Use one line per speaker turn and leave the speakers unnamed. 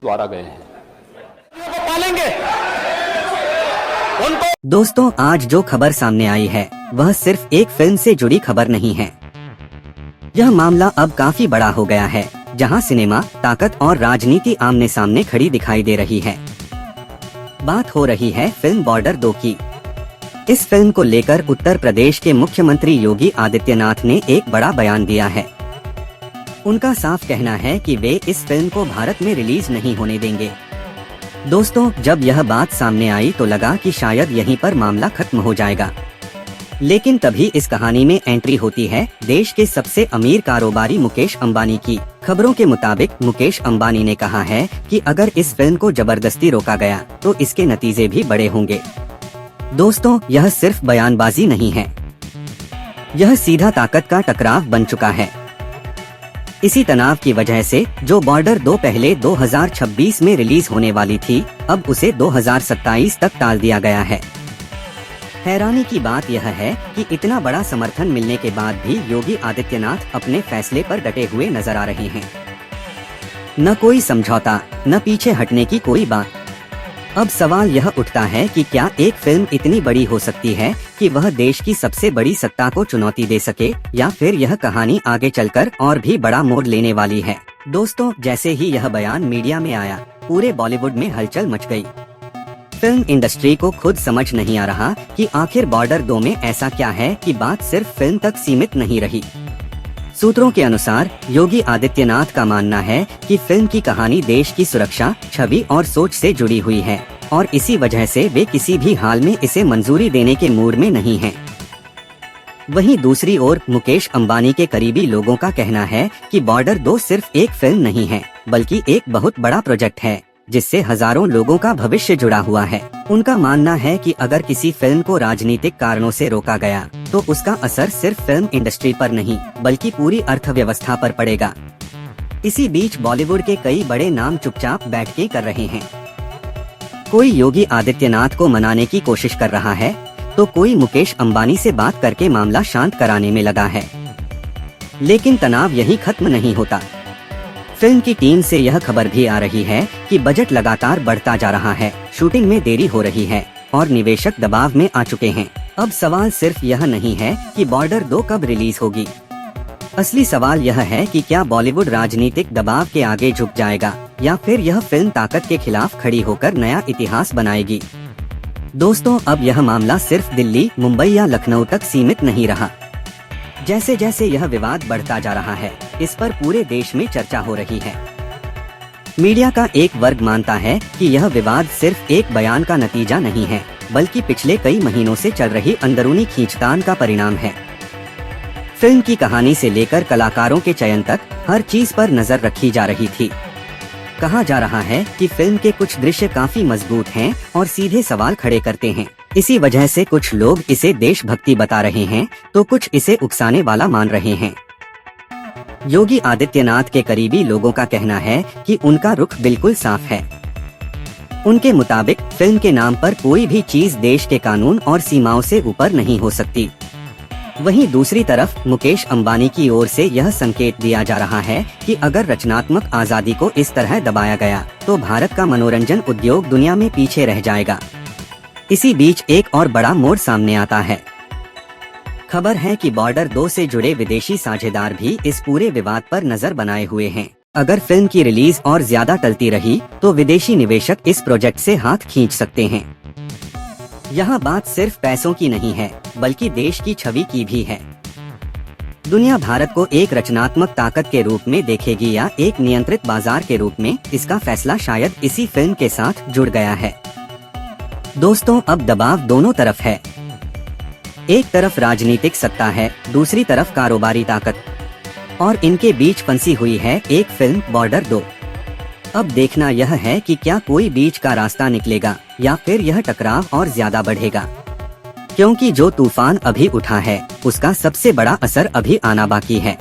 द्वारा गए हैं को पालेंगे उनको।
दोस्तों, आज जो खबर सामने आई है वह सिर्फ एक फिल्म से जुड़ी खबर नहीं है। यह मामला अब काफी बड़ा हो गया है, जहां सिनेमा, ताकत और राजनीति आमने सामने खड़ी दिखाई दे रही है। बात हो रही है फिल्म बॉर्डर 2 की। इस फिल्म को लेकर उत्तर प्रदेश के मुख्यमंत्री योगी आदित्यनाथ ने एक बड़ा बयान दिया है। उनका साफ कहना है कि वे इस फिल्म को भारत में रिलीज नहीं होने देंगे। दोस्तों, जब यह बात सामने आई तो लगा कि शायद यहीं पर मामला खत्म हो जाएगा, लेकिन तभी इस कहानी में एंट्री होती है देश के सबसे अमीर कारोबारी मुकेश अंबानी की। खबरों के मुताबिक मुकेश अंबानी ने कहा है कि अगर इस फिल्म को जबरदस्ती रोका गया तो इसके नतीजे भी बड़े होंगे। दोस्तों, यह सिर्फ बयानबाजी नहीं है, यह सीधा ताकत का टकराव बन चुका है। इसी तनाव की वजह से जो बॉर्डर 2 पहले 2026 में रिलीज होने वाली थी, अब उसे 2027 तक टाल दिया गया है। हैरानी की बात यह है कि इतना बड़ा समर्थन मिलने के बाद भी योगी आदित्यनाथ अपने फैसले पर डटे हुए नजर आ रहे हैं। न कोई समझौता, न पीछे हटने की कोई बात। अब सवाल यह उठता है कि क्या एक फिल्म इतनी बड़ी हो सकती है कि वह देश की सबसे बड़ी सत्ता को चुनौती दे सके, या फिर यह कहानी आगे चलकर और भी बड़ा मोड़ लेने वाली है। दोस्तों, जैसे ही यह बयान मीडिया में आया, पूरे बॉलीवुड में हलचल मच गई। फिल्म इंडस्ट्री को खुद समझ नहीं आ रहा कि आखिर बॉर्डर 2 में ऐसा क्या है कि बात सिर्फ फिल्म तक सीमित नहीं रही। सूत्रों के अनुसार योगी आदित्यनाथ का मानना है कि फिल्म की कहानी देश की सुरक्षा, छवि और सोच से जुड़ी हुई है, और इसी वजह से वे किसी भी हाल में इसे मंजूरी देने के मूड में नहीं हैं। वहीं दूसरी ओर मुकेश अंबानी के करीबी लोगों का कहना है कि बॉर्डर 2 सिर्फ एक फिल्म नहीं है, बल्कि एक बहुत बड़ा प्रोजेक्ट है जिससे हजारों लोगों का भविष्य जुड़ा हुआ है। उनका मानना है कि अगर किसी फिल्म को राजनीतिक कारणों से रोका गया तो उसका असर सिर्फ फिल्म इंडस्ट्री पर नहीं, बल्कि पूरी अर्थव्यवस्था पर पड़ेगा। इसी बीच बॉलीवुड के कई बड़े नाम चुपचाप बैठकें कर रहे हैं। कोई योगी आदित्यनाथ को मनाने की कोशिश कर रहा है, तो कोई मुकेश अंबानी से बात करके मामला शांत कराने में लगा है। लेकिन तनाव यहीं खत्म नहीं होता। फिल्म की टीम से यह खबर भी आ रही है कि बजट लगातार बढ़ता जा रहा है, शूटिंग में देरी हो रही है और निवेशक दबाव में आ चुके हैं। अब सवाल सिर्फ यह नहीं है कि बॉर्डर 2 कब रिलीज होगी। असली सवाल यह है कि क्या बॉलीवुड राजनीतिक दबाव के आगे झुक जाएगा, या फिर यह फिल्म ताकत के खिलाफ खड़ी होकर नया इतिहास बनाएगी। दोस्तों, अब यह मामला सिर्फ दिल्ली, मुंबई या लखनऊ तक सीमित नहीं रहा। जैसे जैसे यह विवाद बढ़ता जा रहा है, इस पर पूरे देश में चर्चा हो रही है। मीडिया का एक वर्ग मानता है कि यह विवाद सिर्फ एक बयान का नतीजा नहीं है, बल्कि पिछले कई महीनों से चल रही अंदरूनी खींचतान का परिणाम है। फिल्म की कहानी से लेकर कलाकारों के चयन तक हर चीज पर नजर रखी जा रही थी। कहा जा रहा है कि फिल्म के कुछ दृश्य काफी मजबूत हैं और सीधे सवाल खड़े करते हैं। इसी वजह से कुछ लोग इसे देशभक्ति बता रहे हैं, तो कुछ इसे उकसाने वाला मान रहे हैं। योगी आदित्यनाथ के करीबी लोगों का कहना है कि उनका रुख बिल्कुल साफ है। उनके मुताबिक फिल्म के नाम पर कोई भी चीज देश के कानून और सीमाओं से ऊपर नहीं हो सकती। वहीं दूसरी तरफ मुकेश अंबानी की ओर से यह संकेत दिया जा रहा है कि अगर रचनात्मक आजादी को इस तरह दबाया गया तो भारत का मनोरंजन उद्योग दुनिया में पीछे रह जाएगा। इसी बीच एक और बड़ा मोड़ सामने आता है। खबर है कि बॉर्डर 2 से जुड़े विदेशी साझेदार भी इस पूरे विवाद पर नजर बनाए हुए हैं। अगर फिल्म की रिलीज और ज्यादा टलती रही तो विदेशी निवेशक इस प्रोजेक्ट से हाथ खींच सकते हैं। यहाँ बात सिर्फ पैसों की नहीं है, बल्कि देश की छवि की भी है। दुनिया भारत को एक रचनात्मक ताकत के रूप में देखेगी या एक नियंत्रित बाजार के रूप में, इसका फैसला शायद इसी फिल्म के साथ जुड़ गया है। दोस्तों, अब दबाव दोनों तरफ है। एक तरफ राजनीतिक सत्ता है, दूसरी तरफ कारोबारी ताकत, और इनके बीच फंसी हुई है एक फिल्म बॉर्डर 2। अब देखना यह है कि क्या कोई बीच का रास्ता निकलेगा या फिर यह टकराव और ज्यादा बढ़ेगा, क्योंकि जो तूफान अभी उठा है उसका सबसे बड़ा असर अभी आना बाकी है।